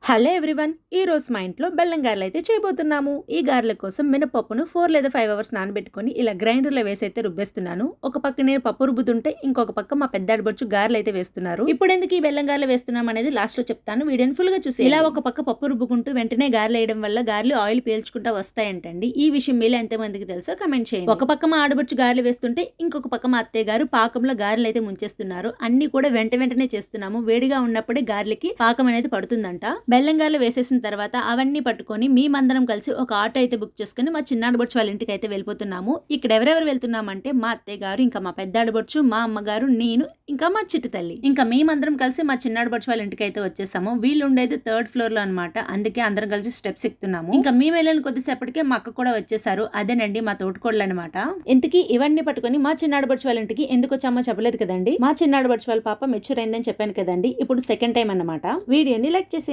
Hello everyone, ఈ రోజు మా ఇంట్లో బెల్లం గారెలు అయితే చేయబోతున్నాము. ఈ గారెల కోసం మినపప్పును 4 లేదా 5 అవర్స్ నానబెట్టుకొని ఇలా గ్రైండర్లో వేసి అయితే రుబ్బేస్తున్నాను. ఒక పక్క నేను పప్పు రుబ్బుతుంటే ఇంకొక పక్క మా పెద్ద ఆడబొచ్చు గారెలు అయితే వేస్తున్నారు. ఇప్పుడు ఎందుకు ఈ బెల్లం గారెలు వేస్తున్నాం అనేది లాస్ట్ లో చెప్తాను. వీడియోని ఫుల్ గా చూసి ఇలా ఒక పక్క పప్పు రుబ్బుకుంటూ వెంటనే గారెలు వేయడం వల్ల గారెలు ఆయిల్ పీల్చుకుంటా వస్తాయంటండి. ఈ విషయం మీలో ఎంతమందికి తెలుసో కమెంట్ చేయండి. ఒక పక్క మా ఆడబొచ్చు గారెలు వేస్తుంటే ఇంకొక పక్క మా అత్తయ్య గారు పాకంలో గారెలు అయితే ముంచేస్తున్నారు. అన్ని కూడా వెంటనే చేస్తున్నాము. వేడిగా ఉన్నప్పుడే గారెలకి పాకం అనేది పడుతుందంట. బెల్లం గారెలు వేసేసిన తర్వాత అవన్నీ పట్టుకొని మేమందరం కలిసి ఒక ఆటో అయితే బుక్ చేసుకుని మా చిన్నాడబొచ్చు వాళ్ళ ఇంటికి అయితే వెళ్ళిపోతున్నాము. ఇక్కడ ఎవరెవరు వెళ్తున్నామంటే మా అత్తయ్య గారు, ఇంకా మా పెద్ద ఆడబొచ్చు, మా అమ్మగారు, నేను, ఇంకా మా చిట్టి తల్లి. ఇంకా మేమందరం కలిసి మా చిన్నాడబొచ్చు వాళ్ళ ఇంటికి అయితే వచ్చేసాము. వీళ్ళు ఉండేది 3rd ఫ్లోర్ లో అనమాట. అందుకే అందరం కలిసి స్టెప్స్ ఎక్కుతున్నాము. ఇంకా మేము వెళ్ళిన కొద్దిసేపటికే మా అక్క కూడా వచ్చేసారు. అదేనండి మా తోటికోడలు అనమాట. ఇంతకీ ఇవన్నీ పట్టుకొని మా చిన్నాడబొచ్చు వాళ్ళ ఇంటికి ఎందుకు వచ్చామో చెప్పలేదు కదండి. మా చిన్నాడబొచ్చు వాళ్ళ పాప మెచ్యూర్ అయిందని చెప్పాను కదండి. ఇప్పుడు సెకండ్ టైం అన్నమాట. వీడియోని లైక్ చేసేయండి.